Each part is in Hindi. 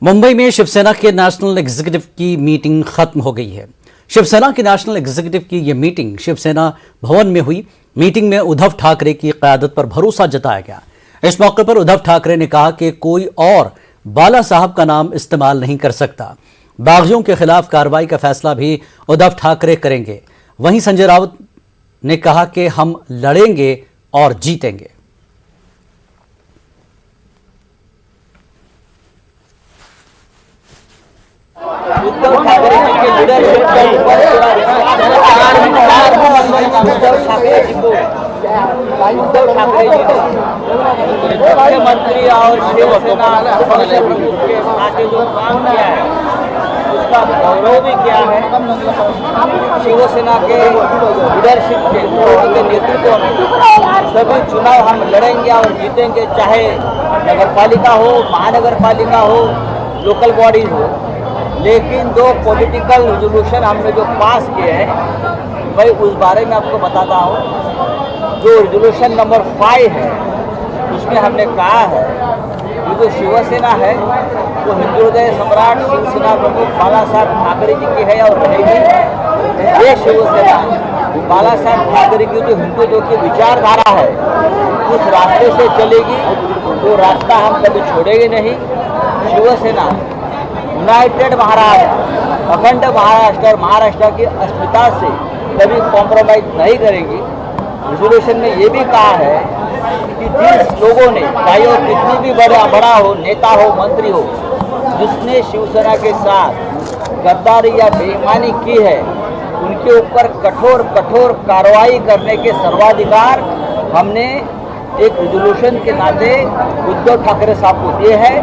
मुंबई में शिवसेना के नेशनल एग्जीक्यूटिव की मीटिंग खत्म हो गई है। शिवसेना की नेशनल एग्जीक्यूटिव की यह मीटिंग शिवसेना भवन में हुई। मीटिंग में उद्धव ठाकरे की क़यादत पर भरोसा जताया गया। इस मौके पर उद्धव ठाकरे ने कहा कि कोई और बाला साहब का नाम इस्तेमाल नहीं कर सकता। बागियों के खिलाफ कार्रवाई का फैसला भी उद्धव ठाकरे करेंगे। वहीं संजय राउत ने कहा कि हम लड़ेंगे और जीतेंगे। उद्धव ठाकरे जी के लीडरशिप के ऊपर उद्धव ठाकरे जी ने मुख्यमंत्री और शिवसेना के साथ जो काम किया है उसका गौरव भी किया है। शिवसेना के लीडरशिप के नेतृत्व में सभी चुनाव हम लड़ेंगे और जीतेंगे, चाहे नगरपालिका हो, महानगरपालिका हो, लोकल बॉडीज हो। लेकिन दो पॉलिटिकल रेजोल्यूशन हमने जो पास किए हैं, भाई उस बारे में आपको बताता हूँ। जो रेजोल्यूशन नंबर 5 है उसमें हमने कहा है कि जो शिवसेना है वो हिंदुहृदय सम्राट शिवसेना प्रमुख बाला साहब ठाकरे जी की है और रहेगी। ये शिवसेना बाला साहब ठाकरे की जो हिंदुत्व की विचारधारा है उस रास्ते से चलेगी। वो रास्ता हम कभी छोड़ेंगे नहीं। शिवसेना यूनाइटेड महाराष्ट्र, अखंड महाराष्ट्र और महाराष्ट्र की अस्मिता से कभी कॉम्प्रोमाइज नहीं करेंगी। रेजोल्यूशन में ये भी कहा है कि जिस लोगों ने, चाहे वो कितनी भी बड़ा हो, नेता हो, मंत्री हो, जिसने शिवसेना के साथ गद्दारी या बेईमानी की है, उनके ऊपर कठोर कार्रवाई करने के सर्वाधिकार हमने एक रेजोल्यूशन के नाते उद्धव ठाकरे साहब को दिए है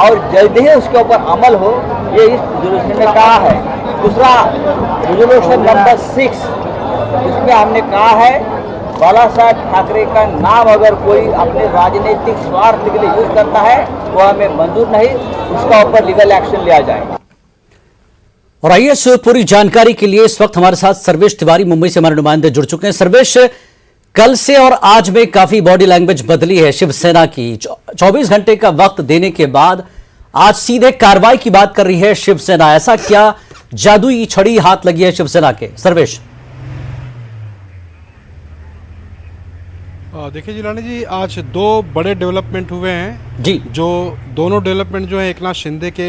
और जल्द ही उसके ऊपर अमल हो, ये इस रेजोल्यूशन में कहा है। दूसरा रेजोल्यूशन नंबर 6, इसमें हमने कहा है बाला साहब ठाकरे का नाम अगर कोई अपने राजनीतिक स्वार्थ के लिए यूज करता है तो हमें मंजूर नहीं, उसका ऊपर लीगल एक्शन लिया जाए। और आइए इस पूरी जानकारी के लिए इस वक्त हमारे साथ सर्वेश तिवारी मुंबई से हमारे नुमाइंदे जुड़ चुके हैं। सर्वेश, कल से और आज में काफी बॉडी लैंग्वेज बदली है शिवसेना की। 24 घंटे का वक्त देने के बाद आज सीधे कार्रवाई की बात कर रही है शिवसेना। ऐसा क्या जादुई छड़ी हाथ लगी है शिवसेना के? सर्वेश, देखिए जिलानी जी, आज दो बड़े डेवलपमेंट हुए हैं जी। जो दोनों डेवलपमेंट जो है एकनाथ शिंदे के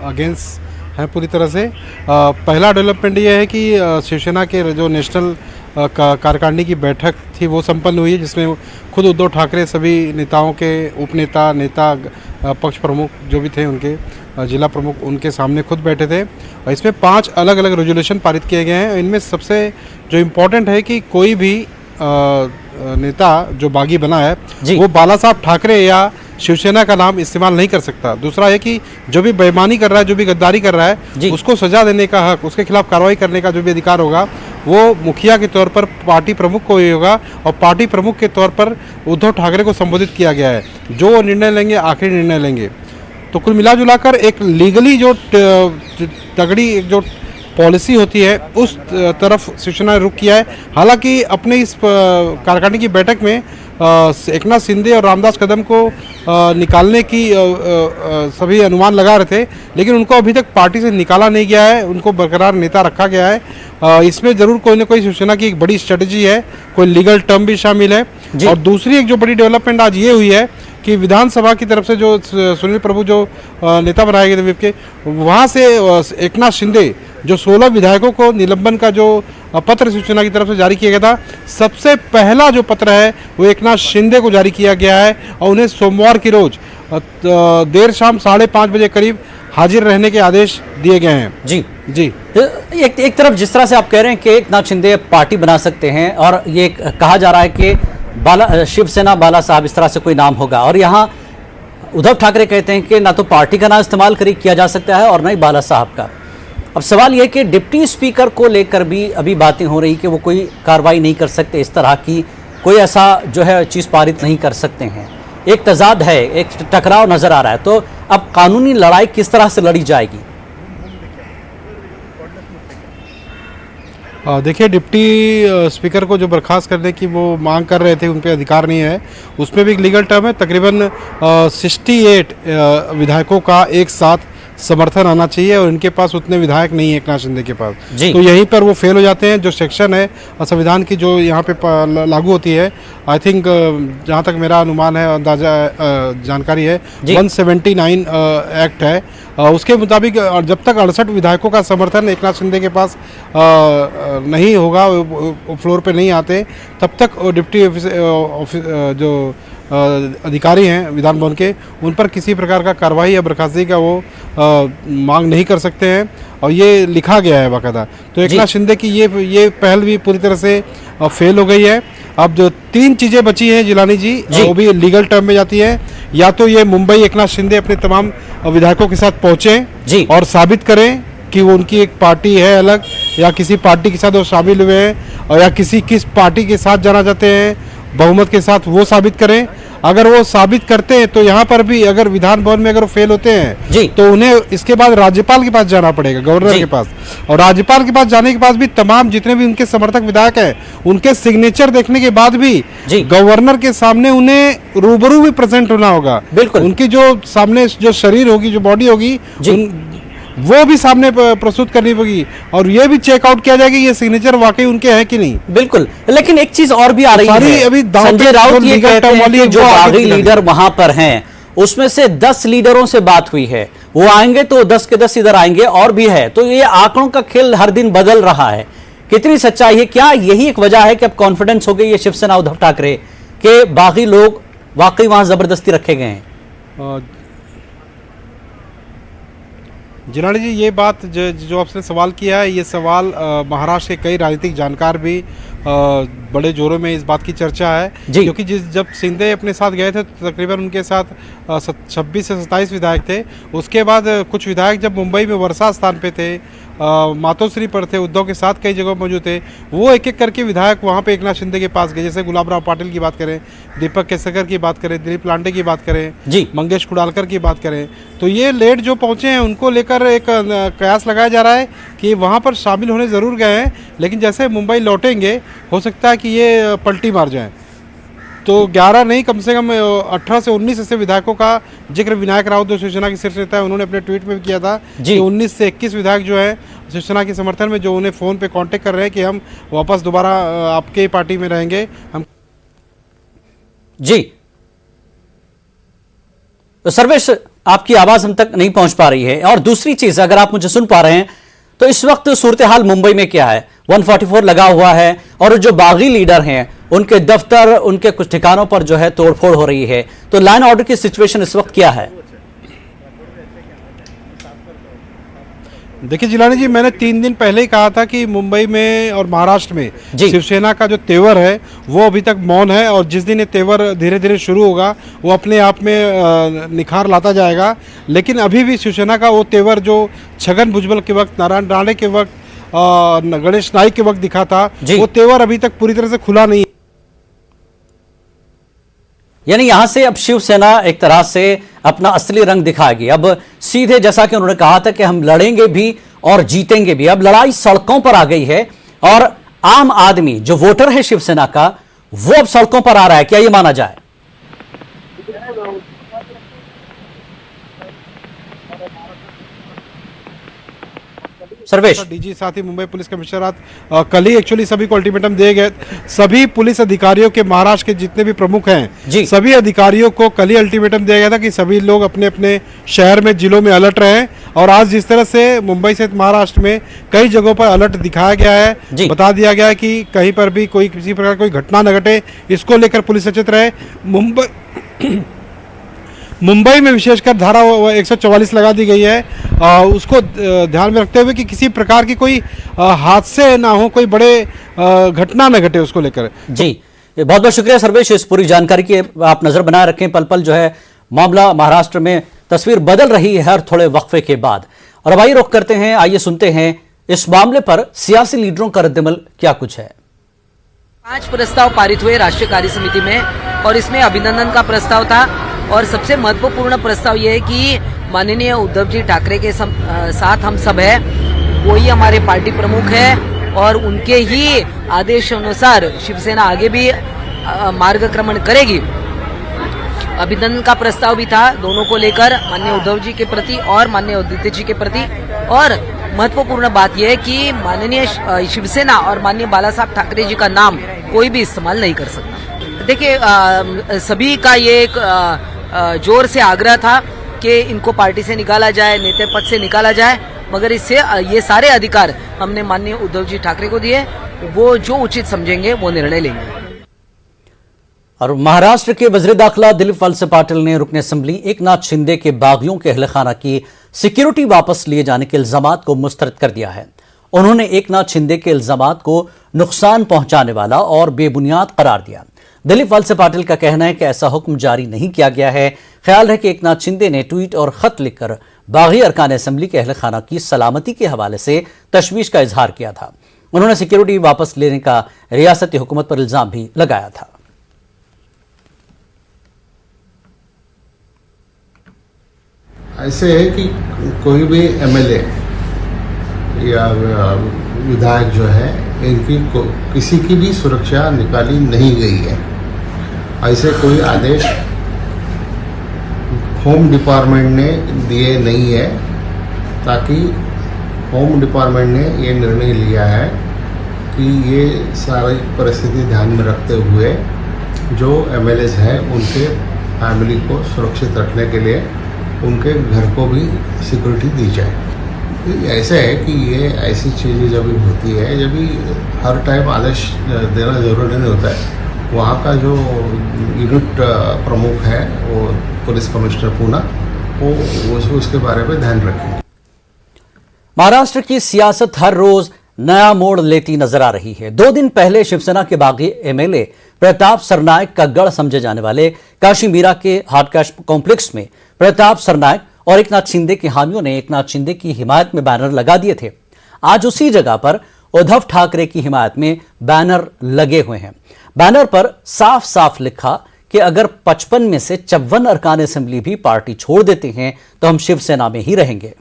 अगेंस्ट हैं पूरी तरह से। पहला डेवलपमेंट ये है कि शिवसेना के जो नेशनल कार्यकारिणी की बैठक थी वो संपन्न हुई है, जिसमें खुद उद्धव ठाकरे सभी नेताओं के उपनेता, नेता, पक्ष प्रमुख जो भी थे, उनके जिला प्रमुख उनके सामने खुद बैठे थे। और इसमें 5 अलग अलग रेजोल्यूशन पारित किए गए हैं। इनमें सबसे जो इम्पोर्टेंट है कि कोई भी नेता जो बागी बना है वो बाला साहब ठाकरे या शिवसेना का नाम इस्तेमाल नहीं कर सकता। दूसरा है कि जो भी बेईमानी कर रहा है, जो भी गद्दारी कर रहा है, उसको सजा देने का हक, उसके खिलाफ कार्रवाई करने का जो भी अधिकार होगा वो मुखिया के तौर पर पार्टी प्रमुख को ही होगा। और पार्टी प्रमुख के तौर पर उद्धव ठाकरे को संबोधित किया गया है। जो वो निर्णय लेंगे, आखिरी निर्णय लेंगे। तो कुल मिलाजुलाकर एक लीगली जो तगड़ी जो पॉलिसी होती है उस तरफ शिवसेना ने रुख किया है। हालांकि अपने इस कार्यकारिणी की बैठक में एकनाथ शिंदे और रामदास कदम को निकालने की सभी अनुमान लगा रहे थे, लेकिन उनको अभी तक पार्टी से निकाला नहीं गया है, उनको बरकरार नेता रखा गया है। इसमें ज़रूर कोई ना कोई शिवसेना की एक बड़ी स्ट्रेटजी है, कोई लीगल टर्म भी शामिल है। और दूसरी एक जो बड़ी डेवलपमेंट आज ये हुई है कि विधानसभा की तरफ से जो सुनील प्रभु जो नेता बनाए गए थे विप के, वहाँ से एकनाथ शिंदे जो 16 विधायकों को निलंबन का जो पत्र शिवसेना की तरफ से जारी किया गया था, सबसे पहला जो पत्र है वो एकनाथ शिंदे को जारी किया गया है और उन्हें सोमवार की रोज देर शाम 5:30 बजे करीब हाजिर रहने के आदेश दिए गए हैं। जी जी। एक तरफ जिस तरह से आप कह रहे हैं कि एकनाथ शिंदे पार्टी बना सकते हैं और ये कहा जा रहा है कि शिवसेना बाला साहब इस तरह से कोई नाम होगा, और यहाँ उद्धव ठाकरे कहते हैं कि ना तो पार्टी का नाम इस्तेमाल किया जा सकता है और ना ही बाला साहब का। अब सवाल यह कि डिप्टी स्पीकर को लेकर भी अभी बातें हो रही कि वो कोई कार्रवाई नहीं कर सकते, इस तरह की कोई ऐसा जो है चीज़ पारित नहीं कर सकते हैं। एक तजाद है, एक टकराव नजर आ रहा है। तो अब कानूनी लड़ाई किस तरह से लड़ी जाएगी? देखिए, डिप्टी स्पीकर को जो बर्खास्त करने की वो मांग कर रहे थे, उन पे अधिकार नहीं है। उसमें भी एक लीगल टर्म है, तकरीबन 68 विधायकों का एक साथ समर्थन आना चाहिए और इनके पास उतने विधायक नहीं है एकनाथ शिंदे के पास, तो यहीं पर वो फेल हो जाते हैं। जो सेक्शन है संविधान की जो यहाँ पे लागू होती है, आई थिंक जहाँ तक मेरा अनुमान है, अंदाजा जानकारी है, 179 एक्ट है, उसके मुताबिक जब तक 68 विधायकों का समर्थन एकनाथ शिंदे के पास नहीं होगा, फ्लोर पे नहीं आते, तब तक डिप्टी जो अधिकारी हैं विधान भवन के, उन पर किसी प्रकार का कार्रवाई या बर्खास्तगी का वो मांग नहीं कर सकते हैं, और ये लिखा गया है बाकायदा। तो एकनाथ शिंदे की ये पहल भी पूरी तरह से फेल हो गई है। अब जो 3 चीज़ें बची हैं जिलानी जी, वो भी लीगल टर्म में जाती है। या तो ये मुंबई एकनाथ शिंदे अपने तमाम विधायकों के साथ पहुँचें और साबित करें कि वो उनकी एक पार्टी है अलग, या किसी पार्टी के साथ वो शामिल हुए हैं, और या किस पार्टी के साथ जाना चाहते हैं बहुमत के साथ, वो साबित करें। अगर वो साबित करते हैं तो यहाँ पर भी अगर विधान भवन में अगर वो फेल होते हैं तो उन्हें इसके बाद राज्यपाल के पास जाना पड़ेगा, गवर्नर के पास, और राज्यपाल के पास जाने के बाद भी तमाम जितने भी उनके समर्थक विधायक हैं, उनके सिग्नेचर देखने के बाद भी गवर्नर के सामने उन्हें रूबरू भी प्रेजेंट होना होगा। बिल्कुल, उनकी जो सामने जो शरीर होगी, जो बॉडी होगी, वो भी सामने प्रस्तुत करनी होगी, और ये भी चेकआउट किया जाएगा ये सिग्नेचर वाकई उनके हैं कि नहीं। बिल्कुल, लेकिन एक चीज और भी आ रही है, अभी संजय राउत ये कहते हैं कि जो बागी लीडर वहां पर हैं, उसमें से 10 लीडरों से बात हुई है, वो आएंगे तो 10 के 10 इधर आएंगे, और भी है। तो ये आंकड़ों का खेल हर दिन बदल रहा है, कितनी सच्चाई है? क्या यही एक वजह है कि अब कॉन्फिडेंस हो गई है शिवसेना उद्धव ठाकरे के बागी लोग वाकई वहां जबरदस्ती रखे गए हैं? जिलानी जी, ये बात जो आपने सवाल किया है, ये सवाल महाराष्ट्र के कई राजनीतिक जानकार भी बड़े जोरों में इस बात की चर्चा है, क्योंकि जब शिंदे अपने साथ गए थे तो तकरीबन उनके साथ 26 से 27 विधायक थे। उसके बाद कुछ विधायक जब मुंबई में वर्षा स्थान पे थे, मातोश्री पर थे, उद्धव के साथ कई जगह मौजूद थे, वो एक एक करके विधायक वहाँ पे एकनाथ शिंदे के पास गए। जैसे गुलाब राव पाटिल की बात करें, दीपक केसरकर की बात करें, दिलीप लांडे की बात करें, मंगेश कुडालकर की बात करें, तो ये लेट जो पहुँचे हैं उनको लेकर एक कयास लगाया जा रहा है कि वहाँ पर शामिल होने ज़रूर गए हैं, लेकिन जैसे मुंबई लौटेंगे हो सकता है कि ये पलटी मार जाएँ। तो 11 नहीं, कम से कम 18 से 19 ऐसे विधायकों का जिक्र विनायक राउत जो शिवसेना की शीर्ष नेता है उन्होंने अपने ट्वीट में भी किया था कि 19 से 21 विधायक जो है शिवसेना के समर्थन में, जो उन्हें फ़ोन पे कांटेक्ट कर रहे हैं कि हम वापस दोबारा आपके पार्टी में रहेंगे हम। जी, तो सर्वेश, आपकी आवाज़ हम तक नहीं पहुंच पा रही है। और दूसरी चीज़, अगर आप मुझे सुन पा रहे हैं तो इस वक्त सूरत हाल मुंबई में क्या है? 144 लगा हुआ है, और जो बागी लीडर हैं उनके दफ्तर, उनके कुछ ठिकानों पर जो है तोड़फोड़ हो रही है। तो लॉ एंड ऑर्डर की सिचुएशन इस वक्त क्या है? देखिए जिलानी जी, मैंने 3 दिन पहले ही कहा था कि मुंबई में और महाराष्ट्र में शिवसेना का जो तेवर है वो अभी तक मौन है, और जिस दिन ये तेवर धीरे धीरे शुरू होगा वो अपने आप में निखार लाता जाएगा। लेकिन अभी भी शिवसेना का वो तेवर जो छगन भुजबल के वक्त, नारायण राणे के वक्त, गणेश नाइक के वक्त दिखा था, वो तेवर अभी तक पूरी तरह से खुला नहीं है। यानी यहां से अब शिवसेना एक तरह से अपना असली रंग दिखाएगी। अब सीधे, जैसा कि उन्होंने कहा था कि हम लड़ेंगे भी और जीतेंगे भी, अब लड़ाई सड़कों पर आ गई है, और आम आदमी जो वोटर है शिवसेना का, वो अब सड़कों पर आ रहा है। क्या ये माना जाए? सर्वेश, डीजी साथ ही मुंबई पुलिस कमिश्नरात कल ही एक्चुअली सभी को अल्टीमेटम दिए गए। सभी पुलिस अधिकारियों के, महाराष्ट्र के जितने भी प्रमुख हैं, सभी अधिकारियों को कल ही अल्टीमेटम दिया गया था कि सभी लोग अपने अपने शहर में, जिलों में अलर्ट रहें। और आज जिस तरह से मुंबई से महाराष्ट्र में कई जगहों पर अलर्ट दिखाया गया है, बता दिया गया है कि कहीं पर भी कोई किसी प्रकार कोई घटना न घटे, इसको लेकर पुलिस सचेत रहे। मुंबई में विशेषकर धारा 144 लगा दी गई है, उसको ध्यान में रखते हुए कि किसी प्रकार की कोई हादसे ना हो, कोई बड़े घटना न घटे, उसको लेकर। जी, बहुत बहुत शुक्रिया सर्वेश इस पूरी जानकारी की। आप नजर बनाए रखें, पल पल जो है मामला महाराष्ट्र में तस्वीर बदल रही है हर थोड़े वक्फे के बाद। और अब आइए रुख करते हैं, आइए सुनते हैं इस मामले पर सियासी लीडरों का रद्दमल क्या कुछ है। 5 प्रस्ताव पारित हुए राष्ट्रीय कार्य समिति में, और इसमें अभिनंदन का प्रस्ताव था, और सबसे महत्वपूर्ण प्रस्ताव यह है कि माननीय उद्धव जी ठाकरे के साथ हम सब है, वही हमारे पार्टी प्रमुख है, और उनके ही आदेशानुसार शिवसेना आगे भी मार्गक्रमण करेगी। अभिनंदन का प्रस्ताव भी था दोनों को लेकर, माननीय उद्धव जी के प्रति और माननीय आदित्य जी के प्रति। और महत्वपूर्ण बात यह है कि माननीय शिवसेना और माननीय बाला साहब ठाकरे जी का नाम कोई भी इस्तेमाल नहीं कर सकता। देखिए, सभी का ये एक जोर से आग्रह था कि इनको पार्टी से निकाला जाए, नेता पद से निकाला जाए, मगर इससे ये सारे अधिकार हमने माननीय उद्धव जी ठाकरे को दिए। वो जो उचित समझेंगे वो निर्णय लेंगे। और महाराष्ट्र के वज़ीर दाखिला दिलीप वलसे पाटिल ने रुकन असेंबली एकनाथ शिंदे के बागियों के अहलखाना की सिक्योरिटी वापस लिए जाने के इल्जामात को मुस्तरद कर दिया है। उन्होंने एकनाथ शिंदे के इल्जामात को नुकसान पहुंचाने वाला और बेबुनियाद करार दिया। दिलीप वलसे पाटिल का कहना है कि ऐसा हुक्म जारी नहीं किया गया है। ख्याल है कि एकनाथ शिंदे ने ट्वीट और खत लिखकर बागी अरकान असेंबली के अहलखाना की सलामती के हवाले से तशवीश का इजहार किया था। उन्होंने सिक्योरिटी वापस लेने का रियासती हुकूमत पर इल्जाम भी लगाया था। ऐसे है कि कोई भी एमएलए या विधायक जो है इनकी किसी की भी सुरक्षा निकाली नहीं गई है। ऐसे कोई आदेश होम डिपार्टमेंट ने दिए नहीं है, ताकि होम डिपार्टमेंट ने ये निर्णय लिया है कि ये सारी परिस्थिति ध्यान में रखते हुए जो एमएलएज हैं उनके फैमिली को सुरक्षित रखने के लिए उनके घर को भी सिक्योरिटी दी जाए। ऐसा है कि ये ऐसी चीज़ें जब भी होती है, जब भी हर टाइम आदेश देना ज़रूरी नहीं होता है। वहाँ का जो यूनिट प्रमुख है वो पुलिस कमिश्नर पूना, वो उसके बारे में ध्यान रखेंगे। महाराष्ट्र की सियासत हर रोज नया मोड़ लेती नजर आ रही है। 2 दिन पहले शिवसेना के बागी एमएलए प्रताप सरनायक का गढ़ समझे जाने वाले काशी मीरा के हार्ड कैश कॉम्प्लेक्स में प्रताप सरनायक और एकनाथ शिंदे के हामियों ने एकनाथ शिंदे की हिमायत में बैनर लगा दिए थे। आज उसी जगह पर उद्धव ठाकरे की हिमायत में बैनर लगे हुए हैं। बैनर पर साफ साफ लिखा कि अगर 55 में से 54 अरकान असेंबली भी पार्टी छोड़ देते हैं तो हम शिवसेना में ही रहेंगे।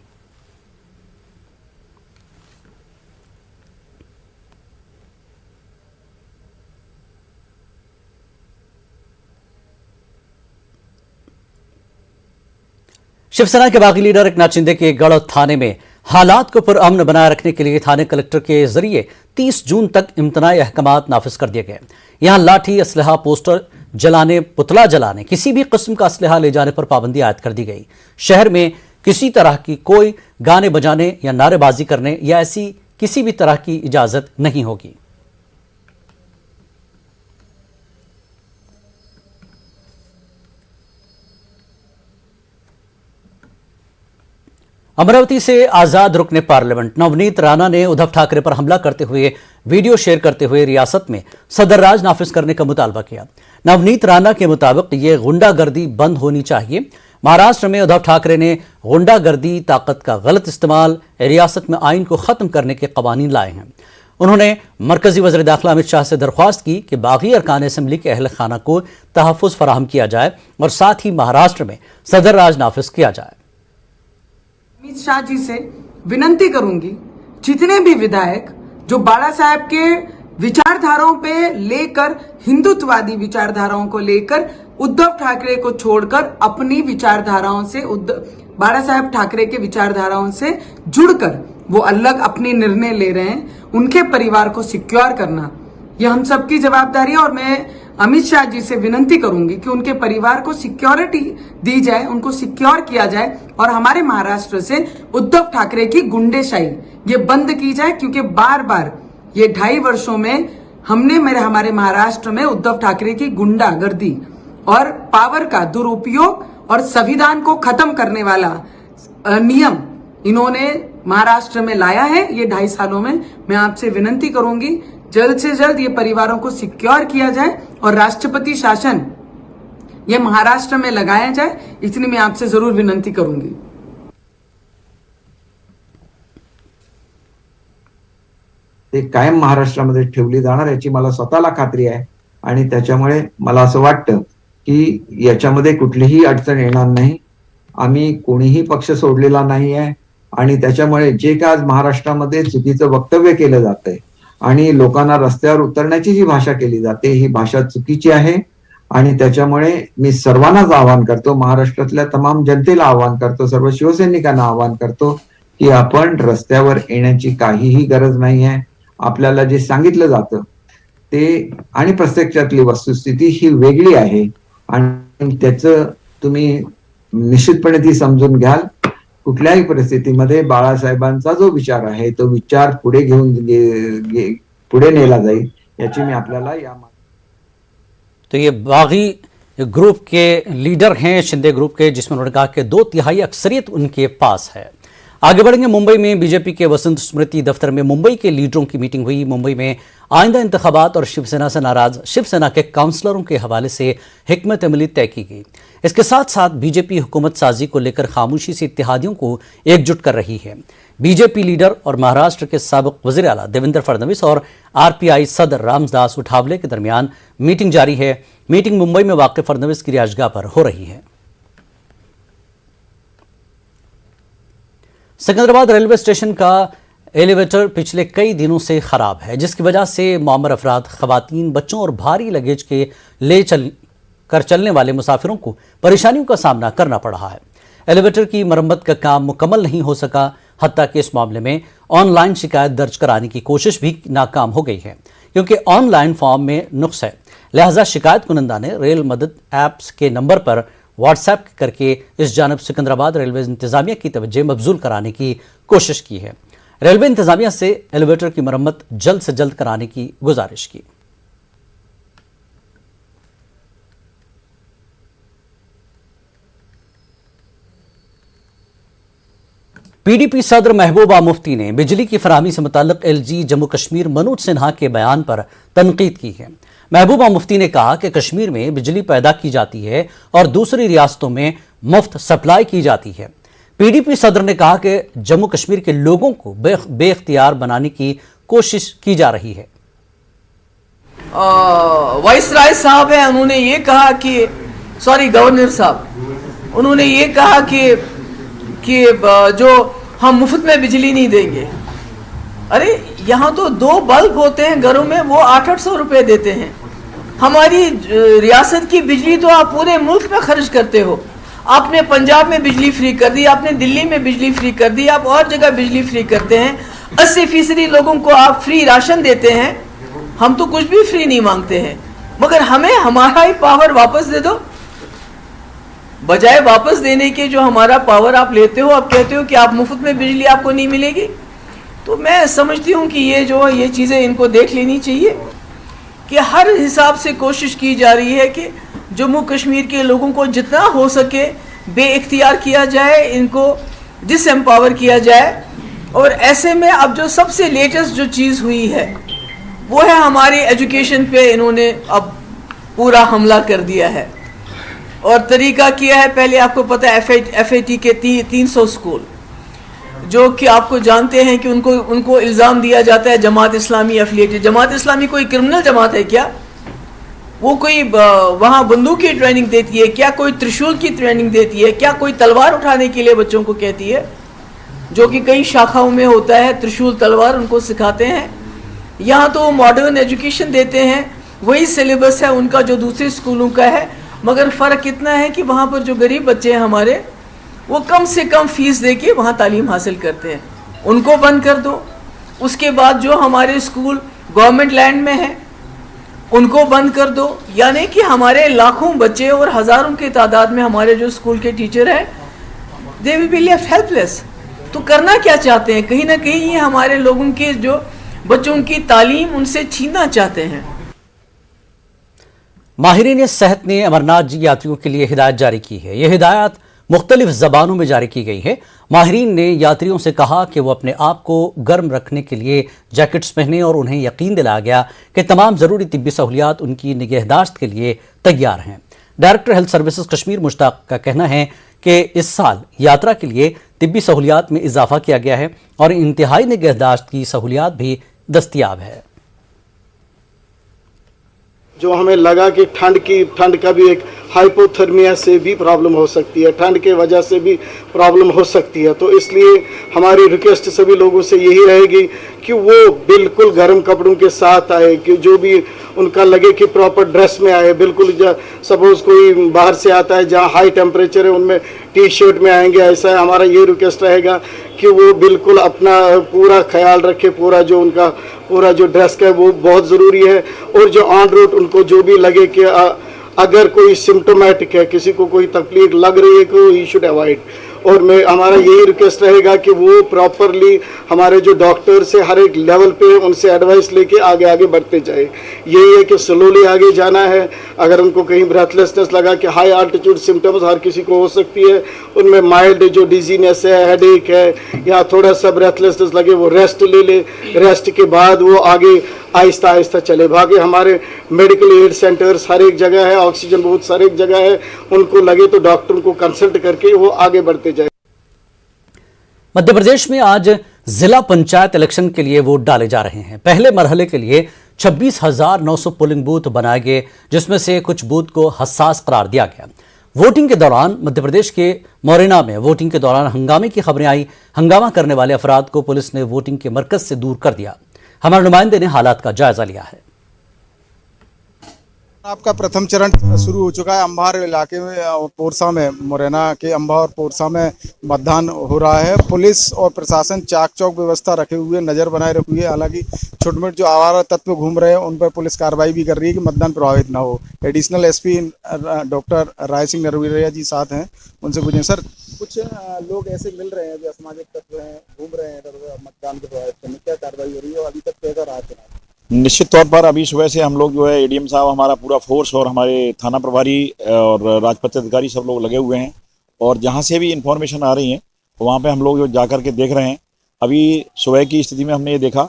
शिवसेना के बागी लीडर एकनाथ शिंदे के गढ़ थाने में हालात को पुरअमन बनाए रखने के लिए थाने कलेक्टर के जरिए 30 जून तक इम्तनाई अहकामात नाफिज कर दिए गए। यहां लाठी, असलहा, पोस्टर जलाने, पुतला जलाने, किसी भी किस्म का असलहा ले जाने पर पाबंदी आयद कर दी गई। शहर में किसी तरह की कोई गाने बजाने या नारेबाजी करने या ऐसी किसी भी तरह की इजाजत नहीं होगी। अमरावती से आजाद रुकने पार्लियामेंट नवनीत राणा ने उद्धव ठाकरे पर हमला करते हुए वीडियो शेयर करते हुए रियासत में सदरराज नाफिज करने का मुतालबा किया। नवनीत राणा के मुताबिक ये गुंडागर्दी बंद होनी चाहिए। महाराष्ट्र में उद्धव ठाकरे ने गुंडागर्दी, ताकत का गलत इस्तेमाल, रियासत में आइन को खत्म करने के कवानीन लाए हैं। उन्होंने मरकजी वज़ीर दाखिला अमित शाह से दरख्वास्त की कि बागी अरकान असेंबली के अहल खाना को तहफ़्फ़ुज़ फराहम किया जाए और साथ ही महाराष्ट्र में सदरराज नाफिज किया जाए। अमित शाह जी से विनती करूंगी, जितने भी विधायक जो बाला साहब के विचारधाराओं पे लेकर, हिंदुत्ववादी विचारधाराओं को लेकर उद्धव ठाकरे को छोड़कर अपनी विचारधाराओं से, बाला साहब ठाकरे के विचारधाराओं से जुड़कर वो अलग अपने निर्णय ले रहे हैं, उनके परिवार को सिक्योर करना यह हम सबकी जवाबदारी है। और मैं अमित शाह जी से विनती करूंगी कि उनके परिवार को सिक्योरिटी दी जाए, उनको सिक्योर किया जाए और हमारे महाराष्ट्र से उद्धव ठाकरे की गुंडेशाही ये बंद की जाए, क्योंकि बार बार ये 2.5 वर्षों में हमारे महाराष्ट्र में उद्धव ठाकरे की गुंडागर्दी और पावर का दुरुपयोग और संविधान को खत्म करने वाला नियम इन्होंने महाराष्ट्र में लाया है। ये 2.5 सालों में मैं आपसे विनती करूंगी जल्द से जल्द ये परिवारों को सिक्योर किया जाए और राष्ट्रपति शासन ये महाराष्ट्र में लगाया जाए, इतनी मैं आपसे जरूर विनंती करूंगी। ते कायम महाराष्ट्रामध्ये ठेवली जाणार याची मला स्वतःला खात्री आहे आणि त्याच्यामुळे मला असं वाटतं की याच्यामध्ये कुठलीही अडचण येणार नाही। आम्ही कोणीही पक्ष सोडलेला नाही आहे आणि त्याच्यामुळे जे काय आज महाराष्ट्रामध्ये चुकीचं वक्तव्य केलं जातंय आणि लोकांना रस्त्यावर उतरण्याची जी भाषा केली जाते ही भाषा चुकीची आहे. आणि त्याच्यामुळे मी सर्वांनाच आवाहन करतो, महाराष्ट्रातल्या तमाम जनतेला आवाहन करतो, सर्व शिवसैनिकांना आवाहन करतो की आपण रस्त्यावर येण्याची काहीही गरज नाही आहे. आपल्याला जे सांगितलं जातं ते आणि प्रत्यक्षातली वस्तुस्थिती ही वेगळी आहे आणि त्याचं तुम्ही निश्चितपणे ती समजून घ्याल. कुठल्याही परिस्थितीमध्ये बाळासाहेबांचा जो विचार आहे तो विचार पुढे नेला जाईल याची मी आपल्याला या. तो ये बागी ग्रुप के लीडर हैं, शिंदे ग्रुप के, जिसमें उन्होंने कहा कि 2/3 अक्सरियत उनके पास है। आगे बढ़ेंगे। मुंबई में बीजेपी के वसंत स्मृति दफ्तर में मुंबई के लीडरों की मीटिंग हुई। मुंबई में आइंदा इंतखाबात और शिवसेना से नाराज शिवसेना के काउंसलरों के हवाले से हिकमत अमली तय की गई। इसके साथ साथ बीजेपी हुकूमत साजी को लेकर खामोशी से इत्तेहादियों को एकजुट कर रही है। बीजेपी लीडर और महाराष्ट्र के साबिक वज़ीर आला देवेंद्र फडणवीस और आरपीआई सदर रामदास उठावले के दरमियान मीटिंग जारी है। मीटिंग मुंबई में वाक़ फडणवीस की रिहाइशगाह पर हो रही है। सिकंदराबाद रेलवे स्टेशन का एलिवेटर पिछले कई दिनों से खराब है, जिसकी वजह से मामर अफराद, खवातीन, बच्चों और भारी लगेज के चलने वाले मुसाफिरों को परेशानियों का सामना करना पड़ रहा है। एलिवेटर की मरम्मत का काम मुकम्मल नहीं हो सका, हत्ता कि इस मामले में ऑनलाइन शिकायत दर्ज कराने की कोशिश भी नाकाम हो गई है, क्योंकि ऑनलाइन फॉर्म में नुक्स है। लिहाजा शिकायत कुनंदा ने रेल मदद ऐप्स के नंबर पर व्हाट्सएप करके इस जानब सिकंदराबाद रेलवे इंतजामिया की तवज्जो मबजूल कराने की कोशिश की है। रेलवे इंतजामिया से एलिवेटर की मरम्मत जल्द से जल्द कराने की गुजारिश की। पीडीपी सदर महबूबा मुफ्ती ने बिजली की फराहमी से मुताल्लिक एलजी जम्मू कश्मीर मनोज सिन्हा के बयान पर तनकीद की है। महबूबा मुफ्ती ने कहा कि कश्मीर में बिजली पैदा की जाती है और दूसरी रियासतों में मुफ्त सप्लाई की जाती है। पीडीपी सदर ने कहा कि जम्मू कश्मीर के लोगों को बेख्तियार बनाने की कोशिश की जा रही है। वाइस राय साहब है, उन्होंने ये कहा कि गवर्नर साहब उन्होंने ये कहा कि जो हम मुफ्त में बिजली नहीं देंगे। अरे यहाँ तो 2 बल्ब होते हैं घरों में, वो 800 रुपए देते हैं। हमारी रियासत की बिजली तो आप पूरे मुल्क में खर्च करते हो। आपने पंजाब में बिजली फ्री कर दी, आपने दिल्ली में बिजली फ्री कर दी, आप और जगह बिजली फ्री करते हैं। 80% लोगों को आप फ्री राशन देते हैं। हम तो कुछ भी फ्री नहीं मांगते हैं, मगर हमें हमारा ही पावर वापस दे दो। बजाय वापस देने के जो हमारा पावर आप लेते हो, आप कहते हो कि आप मुफ्त में बिजली आपको नहीं मिलेगी। तो मैं समझती हूँ कि ये चीज़ें इनको देख लेनी चाहिए कि हर हिसाब से कोशिश की जा रही है कि जम्मू कश्मीर के लोगों को जितना हो सके बेइख्तियार किया जाए, इनको डिसएम्पावर किया जाए। और ऐसे में अब जो सबसे लेटेस्ट जो चीज़ हुई है वो है हमारी एजुकेशन पे इन्होंने अब पूरा हमला कर दिया है। और तरीका किया है, पहले आपको पता है FAT के 300 स्कूल जो कि आपको जानते हैं कि उनको इल्ज़ाम दिया जाता है जमात इस्लामी एफिलिएटेड। जमात इस्लामी कोई क्रिमिनल जमात है क्या? वो कोई वहाँ बंदूक की ट्रेनिंग देती है क्या? कोई त्रिशूल की ट्रेनिंग देती है क्या? कोई तलवार उठाने के लिए बच्चों को कहती है, जो कि कई शाखाओं में होता है, त्रिशूल तलवार उनको सिखाते हैं। यहाँ तो मॉडर्न एजुकेशन देते हैं, वही सिलेबस है उनका जो दूसरे स्कूलों का है, मगर फ़र्क इतना है कि वहाँ पर जो गरीब बच्चे हैं हमारे, वो कम से कम फीस दे के वहाँ तालीम हासिल करते हैं। उनको बंद कर दो। उसके बाद जो हमारे स्कूल गवर्नमेंट लैंड में है उनको बंद कर दो। यानी कि हमारे लाखों बच्चे और हज़ारों की तादाद में हमारे जो स्कूल के टीचर हैं, they will be left helpless. तो करना क्या चाहते हैं? कहीं ना कहीं ये हमारे लोगों के जो बच्चों की तालीम उनसे छीनना चाहते हैं। माहिरीन सेहत ने अमरनाथ जी यात्रियों के लिए हिदायत जारी की है। यह हिदायत मुख्तलिफ ज़बानों में जारी की गई है। माहिरीन ने यात्रियों से कहा कि वो अपने आप को गर्म रखने के लिए जैकेट्स पहने और उन्हें यकीन दिलाया गया कि तमाम ज़रूरी तिब्बी सहूलियात उनकी निगहदाश्त के लिए तैयार हैं। Director health services Kashmir Mushtaq का कहना है कि इस साल यात्रा के लिए तिब्बी सहूलियात में इजाफा किया गया है और इंतहाई निगहदाश्त की सहूलियात भी दस्तयाब है। जो हमें लगा कि ठंड का भी एक हाइपोथर्मिया से भी प्रॉब्लम हो सकती है, ठंड के वजह से भी प्रॉब्लम हो सकती है। तो इसलिए हमारी रिक्वेस्ट सभी लोगों से यही रहेगी कि वो बिल्कुल गर्म कपड़ों के साथ आए, कि जो भी उनका लगे कि प्रॉपर ड्रेस में आए। बिल्कुल सपोज कोई बाहर से आता है जहाँ हाई टेम्परेचर है, उनमें टी शर्ट में आएंगे, ऐसा है। हमारा ये रिक्वेस्ट रहेगा कि वो बिल्कुल अपना पूरा ख्याल रखे, पूरा जो ड्रेस का है वो बहुत ज़रूरी है। और जो ऑन रूट उनको जो भी लगे कि अगर कोई सिम्टोमेटिक है, किसी को कोई तकलीफ लग रही है, को ही शुड अवॉइड। और हमारा यही रिक्वेस्ट रहेगा कि वो प्रॉपरली हमारे जो डॉक्टर्स है हर एक लेवल पे उनसे एडवाइस लेके आगे बढ़ते जाए। यही है कि स्लोली आगे जाना है। अगर उनको कहीं ब्रेथलेसनेस लगा कि हाई आल्टीट्यूड सिम्टम्स हर किसी को हो सकती है, उनमें माइल्ड जो डिजीनेस है, हेडेक है, या थोड़ा सा ब्रेथलेसनेस लगे, वो रेस्ट ले। रेस्ट के बाद वो आगे आहिस्ता आहिस्ता चले। बाकी हमारे मेडिकल एड सेंटर्स हर एक जगह है, ऑक्सीजन बहुत सारे एक जगह है। उनको लगे तो डॉक्टर को कंसल्ट करके वो आगे बढ़ते जाए। मध्य प्रदेश में आज जिला पंचायत इलेक्शन के लिए वोट डाले जा रहे हैं। पहले मरहले के लिए 26,900 पोलिंग बूथ बनाए गए, जिसमें से कुछ बूथ को हसास करार दिया गया। वोटिंग के दौरान मध्य प्रदेश के मोरेना में वोटिंग के दौरान हंगामे की खबरें आई। हंगामा करने वाले अफराद को पुलिस ने वोटिंग के मरकज से दूर कर दिया। हमारे नुमाइंदे ने हालात का जायजा लिया है। आपका प्रथम चरण शुरू हो चुका है। अंबार इलाके में पोरसा में, मुरैना के अंबा और पोरसा में मतदान हो रहा है। पुलिस और प्रशासन चाक चौक व्यवस्था रखे हुए, नज़र बनाए रखी हुई है। हालांकि छोटे मोटे जो आवारा तत्व घूम रहे हैं उन पर पुलिस कार्रवाई भी कर रही है कि मतदान प्रभावित ना हो। Additional SP doctor Rai Singh नरवीरिया जी साथ हैं, उनसे पूछें। सर, कुछ लोग ऐसे मिल रहे हैं जो असामाजिक तत्व हैं, घूम रहे हैं मतदान को प्रभावित करने, क्या कार्रवाई हो रही है और अभी तक कैसा रहा चुनाव? निश्चित तौर पर अभी सुबह से हम लोग जो है एडीएम साहब, हमारा पूरा फोर्स और हमारे थाना प्रभारी और राजपत्र अधिकारी सब लोग लगे हुए हैं। और जहां से भी इंफॉर्मेशन आ रही है तो वहां पे हम लोग जो जाकर के देख रहे हैं। अभी सुबह की स्थिति में हमने ये देखा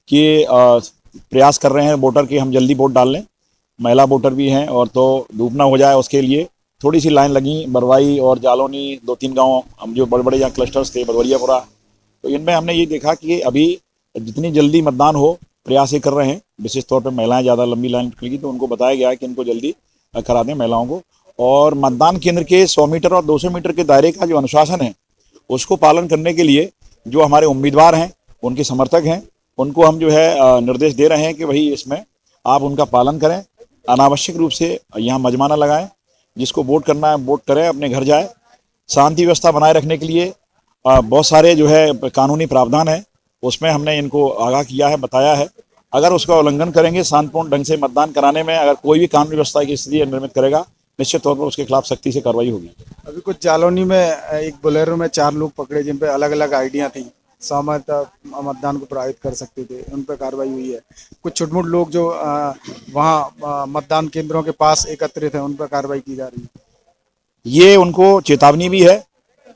कि प्रयास कर रहे हैं वोटर कि हम जल्दी वोट डाल लें। महिला वोटर भी हैं और तो धूप ना हो जाए उसके लिए थोड़ी सी लाइन लगी। बरवाई और जालौनी 2-3 गाँव हम जो बड़े बड़े यहाँ क्लस्टर्स थे, बदवरियापुरा, तो इनमें हमने ये देखा कि अभी जितनी जल्दी मतदान हो प्रयास ये कर रहे हैं। विशेष तौर पर महिलाएं ज़्यादा लंबी लाइन निकलेगी तो उनको बताया गया है कि इनको जल्दी करा दें महिलाओं को। और मतदान केंद्र के 100 मीटर और 200 मीटर के दायरे का जो अनुशासन है उसको पालन करने के लिए जो हमारे उम्मीदवार हैं, उनके समर्थक हैं, उनको हम जो है निर्देश दे रहे हैं कि भाई इसमें आप उनका पालन करें। अनावश्यक रूप से यहाँ मजमाना लगाएं। जिसको वोट करना है वोट करें, अपने घर जाए। शांति व्यवस्था बनाए रखने के लिए बहुत सारे जो है कानूनी प्रावधान है, उसमें हमने इनको आगाह किया है, बताया है। अगर उसका उल्लंघन करेंगे, शांतिपूर्ण ढंग से मतदान कराने में अगर कोई भी कानूनी व्यवस्था की स्थिति निर्मित करेगा, निश्चित तौर पर उसके खिलाफ सख्ती से कार्रवाई होगी। अभी कुछ जालौनी में एक बोलेरो में 4 लोग पकड़े जिन पे अलग अलग आइडिया थी, सामान्यतः मतदान को प्रभावित कर सकते थे, उन पर कार्रवाई हुई है। कुछ छोटे मोटे लोग जो वहाँ मतदान केंद्रों के पास एकत्रित हैं, उन पर कार्रवाई की जा रही है। ये उनको चेतावनी भी है।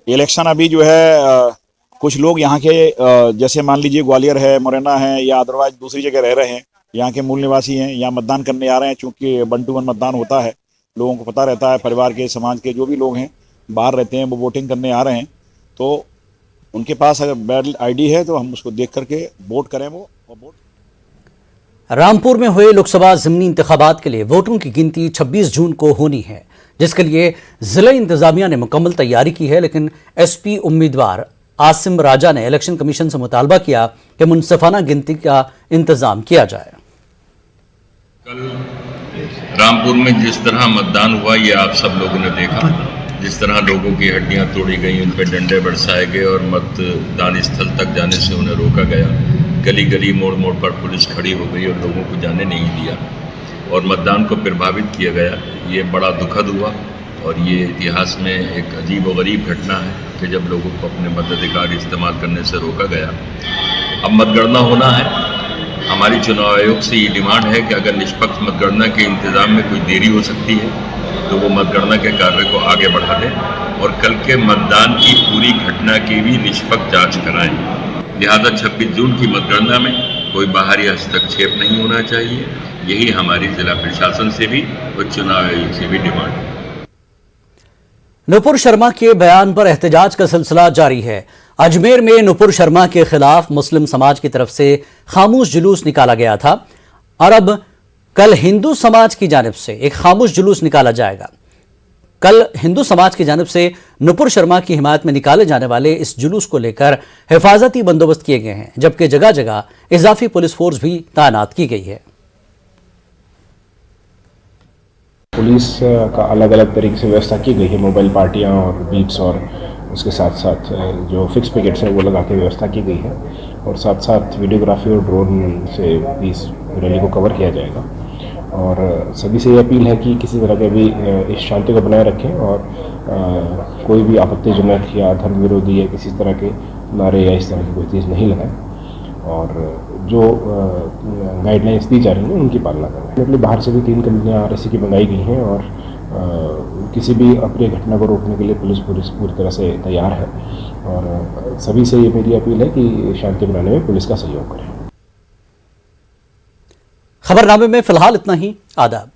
इलेक्शन अभी जो है कुछ लोग यहाँ के जैसे मान लीजिए ग्वालियर है, मुरैना है या अदरवाइज दूसरी जगह रह रहे हैं, यहाँ के मूल निवासी हैं, यहाँ मतदान करने आ रहे हैं। चूँकि 1 to 1 मतदान होता है, लोगों को पता रहता है, परिवार के, समाज के जो भी लोग हैं बाहर रहते हैं वो वोटिंग करने आ रहे हैं, तो उनके पास अगर बैड आईडी है तो हम उसको देख करके वोट करें वो और वोट। रामपुर में हुए लोकसभा ज़िमनी इंतखाबात के लिए वोटों की गिनती 26 जून को होनी है, जिसके लिए जिला इंतजामिया ने मुकम्मल तैयारी की है। लेकिन एसपी उम्मीदवार आसिम राजा ने इलेक्शन कमीशन से मुतालबा किया कि मुनसिफाना गिनती का इंतजाम किया जाए। कल रामपुर में जिस तरह मतदान हुआ ये आप सब लोगों ने देखा। जिस तरह लोगों की हड्डियां तोड़ी गई, उन पर डंडे बरसाए गए और मतदान स्थल तक जाने से उन्हें रोका गया। गली गली मोड़ मोड़ पर पुलिस खड़ी हो गई और लोगों को जाने नहीं दिया और मतदान को प्रभावित किया गया। ये बड़ा दुखद हुआ और ये इतिहास में एक अजीब व गरीब घटना है कि जब लोगों को अपने मताधिकार इस्तेमाल करने से रोका गया। अब मतगणना होना है। हमारी चुनाव आयोग से ये डिमांड है कि अगर निष्पक्ष मतगणना के इंतजाम में कोई देरी हो सकती है तो वो मतगणना के कार्य को आगे बढ़ा दें और कल के मतदान की पूरी घटना की भी निष्पक्ष जांच कराएं। लिहाजा 26 जून की मतगणना में कोई बाहरी हस्तक्षेप नहीं होना चाहिए। यही हमारी जिला प्रशासन से भी और चुनाव आयोग से भी डिमांड है। नुपुर शर्मा के बयान पर एहतजाज का सिलसिला जारी है। अजमेर में नुपुर शर्मा के खिलाफ मुस्लिम समाज की तरफ से खामोश जुलूस निकाला गया था और अब कल हिंदू समाज की जानिब से एक खामोश जुलूस निकाला जाएगा। कल हिंदू समाज की जानिब से नुपुर शर्मा की हिमायत में निकाले जाने वाले इस जुलूस को लेकर हिफाजती बंदोबस्त किए गए हैं, जबकि जगह जगह इजाफी पुलिस फोर्स भी तैनात की गई है। पुलिस का अलग अलग तरीके से व्यवस्था की गई है, मोबाइल पार्टियां और बीट्स और उसके साथ साथ जो फिक्स पिकेट्स हैं वो लगा के व्यवस्था की गई है और साथ साथ वीडियोग्राफी और ड्रोन से भी इस रैली को कवर किया जाएगा। और सभी से ये अपील है कि किसी तरह के भी इस शांति को बनाए रखें और कोई भी आपत्तिजनक या धर्म विरोधी या किसी तरह के नारे या इस तरह की कोई चीज़ नहीं लगाएं और जो गाइडलाइंस दी जा रही हैं उनकी पालना करें। मतलब बाहर से भी 3 कंपनियाँ RSC की मंगाई गई हैं और किसी भी अप्रिय घटना को रोकने के लिए पुलिस पूरी तरह से तैयार है और सभी से ये मेरी अपील है कि शांति बनाने में पुलिस का सहयोग करें। खबरनामे में फिलहाल इतना ही। आदाब।